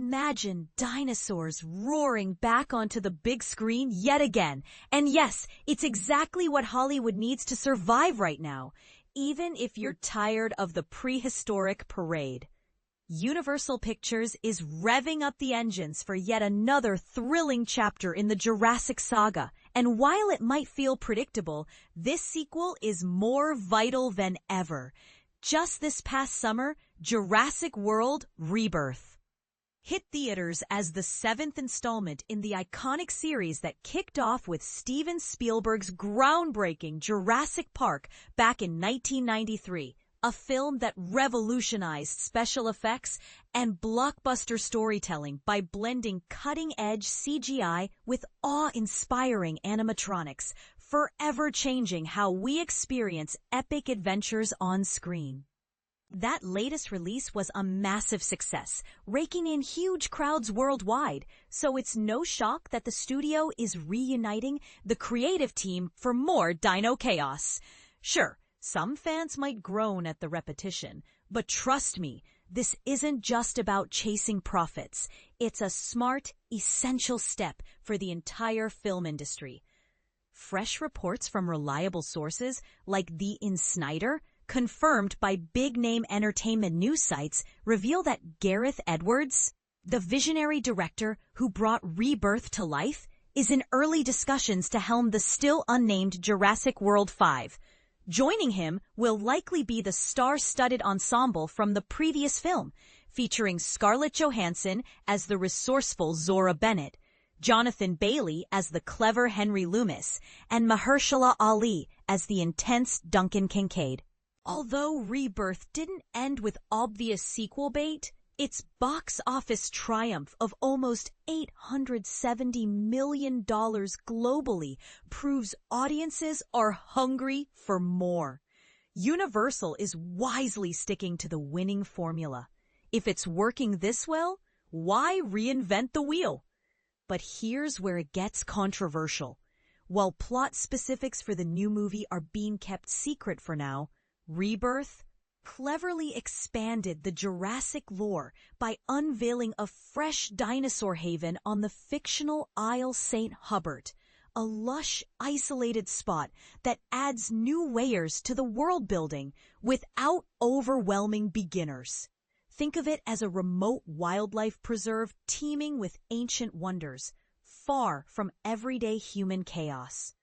Imagine dinosaurs roaring back onto the big screen yet again. And yes, it's exactly what Hollywood needs to survive right now, even if you're tired of the prehistoric parade. Universal Pictures is revving up the engines for yet another thrilling chapter in the Jurassic saga. And while it might feel predictable, this sequel is more vital than ever. Just this past summer, Jurassic World Rebirth hit theaters as the 7th installment in the iconic series that kicked off with Steven Spielberg's groundbreaking Jurassic Park back in 1993, a film that revolutionized special effects and blockbuster storytelling by blending cutting-edge CGI with awe-inspiring animatronics, forever changing how we experience epic adventures on screen. That latest release was a massive success, raking in huge crowds worldwide, so it's no shock that the studio is reuniting the creative team for more dino chaos. Sure, some fans might groan at the repetition, but trust me, this isn't just about chasing profits. It's a smart, essential step for the entire film industry. Fresh reports from reliable sources like The Insider, confirmed by big-name entertainment news sites, reveal that Gareth Edwards, the visionary director who brought Rebirth to life, is in early discussions to helm the still-unnamed Jurassic World 5. Joining him will likely be the star-studded ensemble from the previous film, featuring Scarlett Johansson as the resourceful Zora Bennett, Jonathan Bailey as the clever Henry Loomis, and Mahershala Ali as the intense Duncan Kincaid. Although Rebirth didn't end with obvious sequel bait, its box office triumph of almost $870 million globally proves audiences are hungry for more. Universal is wisely sticking to the winning formula. If it's working this well, why reinvent the wheel? But here's where it gets controversial. While plot specifics for the new movie are being kept secret for now, Rebirth cleverly expanded the Jurassic lore by unveiling a fresh dinosaur haven on the fictional Isle St. Hubert, a lush, isolated spot that adds new layers to the world building without overwhelming beginners. Think of it as a remote wildlife preserve teeming with ancient wonders, far from everyday human chaos.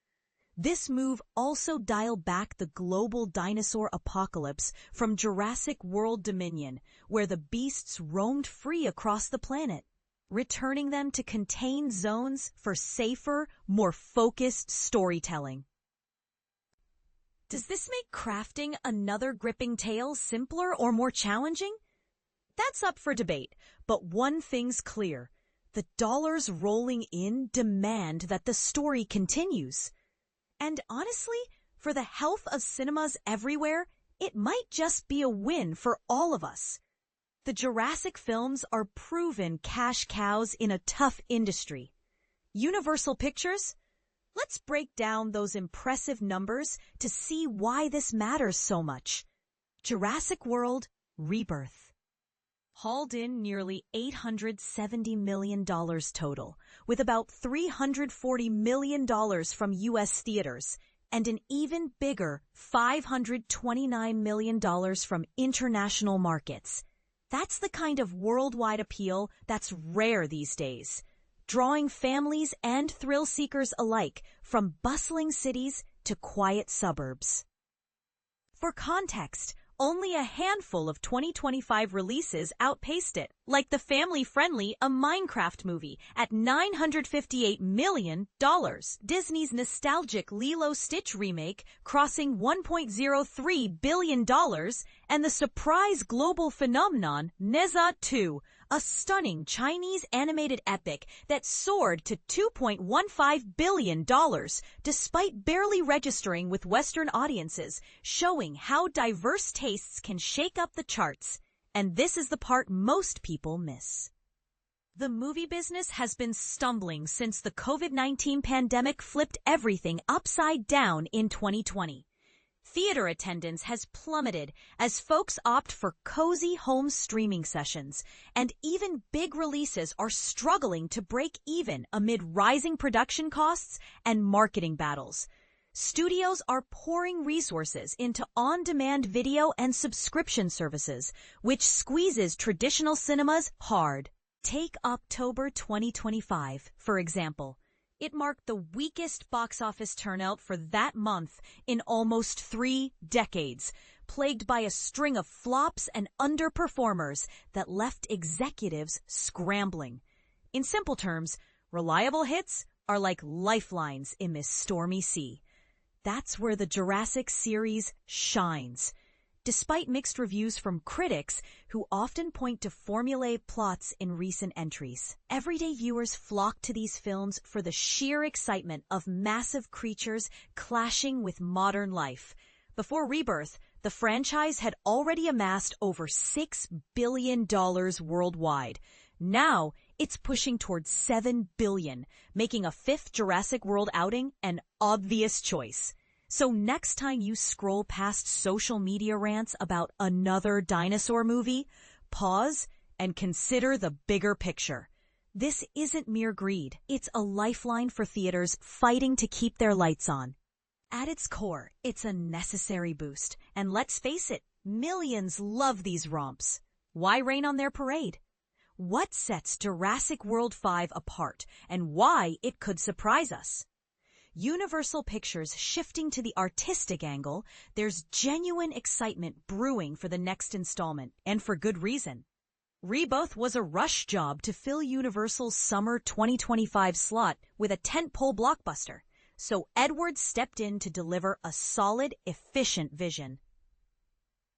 This move also dialed back the global dinosaur apocalypse from Jurassic World Dominion, where the beasts roamed free across the planet, returning them to contained zones for safer, more focused storytelling. Does this make crafting another gripping tale simpler or more challenging? That's up for debate, but one thing's clear. The dollars rolling in demand that the story continues. And honestly, for the health of cinemas everywhere, it might just be a win for all of us. The Jurassic films are proven cash cows in a tough industry. Universal Pictures? Let's break down those impressive numbers to see why this matters so much. Jurassic World Rebirth hauled in nearly $870 million total, with about $340 million from U.S. theaters and an even bigger $529 million from international markets. That's the kind of worldwide appeal that's rare these days, drawing families and thrill seekers alike from bustling cities to quiet suburbs. For context, only a handful of 2025 releases outpaced it, like the family-friendly A Minecraft Movie at $958 million, Disney's nostalgic Lilo Stitch remake crossing $1.03 billion, and the surprise global phenomenon Neza 2, a stunning Chinese animated epic that soared to $2.15 billion despite barely registering with Western audiences, showing how diverse tastes can shake up the charts. And this is the part most people miss. The movie business has been stumbling since the COVID-19 pandemic flipped everything upside down in 2020. Theater attendance has plummeted as folks opt for cozy home streaming sessions, and even big releases are struggling to break even amid rising production costs and marketing battles. Studios are pouring resources into on-demand video and subscription services, which squeezes traditional cinemas hard. Take October 2025, for example. It marked the weakest box office turnout for that month in almost 3 decades, plagued by a string of flops and underperformers that left executives scrambling. In simple terms, reliable hits are like lifelines in this stormy sea. That's where the Jurassic series shines. Despite mixed reviews from critics who often point to formulaic plots in recent entries, everyday viewers flock to these films for the sheer excitement of massive creatures clashing with modern life. Before Rebirth, the franchise had already amassed over $6 billion worldwide. Now, it's pushing towards $7 billion, making a fifth Jurassic World outing an obvious choice. So next time you scroll past social media rants about another dinosaur movie, pause and consider the bigger picture. This isn't mere greed. It's a lifeline for theaters fighting to keep their lights on. At its core, it's a necessary boost. And let's face it, millions love these romps. Why rain on their parade? What sets Jurassic World 5 apart, and why it could surprise us? Universal Pictures shifting to the artistic angle, there's genuine excitement brewing for the next installment, and for good reason. Rebirth was a rush job to fill Universal's summer 2025 slot with a tentpole blockbuster, so Edwards stepped in to deliver a solid, efficient vision.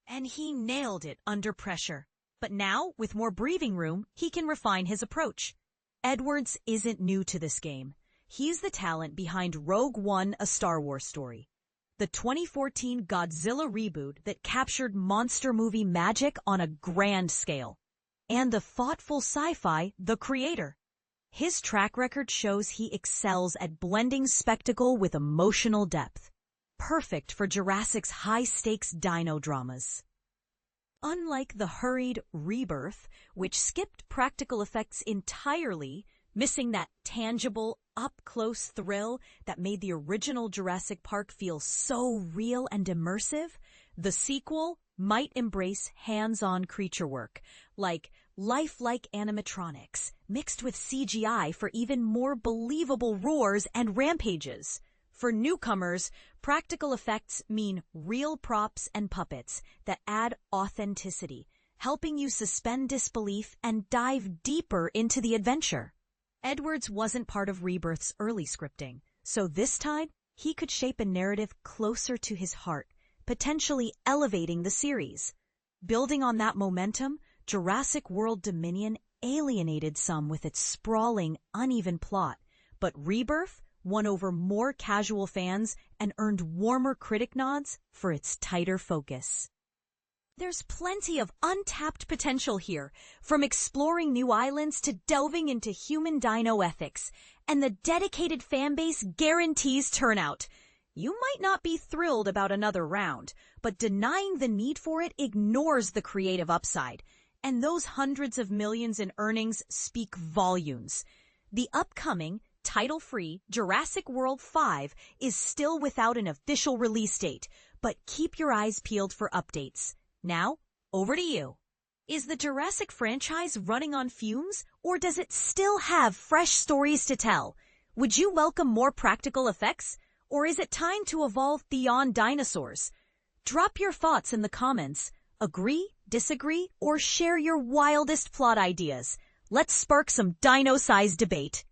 And he nailed it under pressure. But now, with more breathing room, he can refine his approach. Edwards isn't new to this game. He's the talent behind Rogue One, a Star Wars story, the 2014 Godzilla reboot that captured monster movie magic on a grand scale, and the thoughtful sci-fi The Creator. His track record shows he excels at blending spectacle with emotional depth, perfect for Jurassic's high-stakes dino dramas. Unlike the hurried Rebirth, which skipped practical effects entirely, missing that tangible, up-close thrill that made the original Jurassic Park feel so real and immersive, the sequel might embrace hands-on creature work, like lifelike animatronics, mixed with CGI for even more believable roars and rampages. For newcomers, practical effects mean real props and puppets that add authenticity, helping you suspend disbelief and dive deeper into the adventure. Edwards wasn't part of Rebirth's early scripting, so this time he could shape a narrative closer to his heart, potentially elevating the series. Building on that momentum, Jurassic World Dominion alienated some with its sprawling, uneven plot, but Rebirth won over more casual fans and earned warmer critic nods for its tighter focus. There's plenty of untapped potential here, from exploring new islands to delving into human dino ethics, and the dedicated fanbase guarantees turnout. You might not be thrilled about another round, but denying the need for it ignores the creative upside, and those hundreds of millions in earnings speak volumes. The upcoming, title-free Jurassic World 5 is still without an official release date, but keep your eyes peeled for updates. Now, over to you. Is the Jurassic franchise running on fumes, or does it still have fresh stories to tell? Would you welcome more practical effects, or is it time to evolve beyond dinosaurs? Drop your thoughts in the comments. Agree, disagree, or share your wildest plot ideas. Let's spark some dino-sized debate.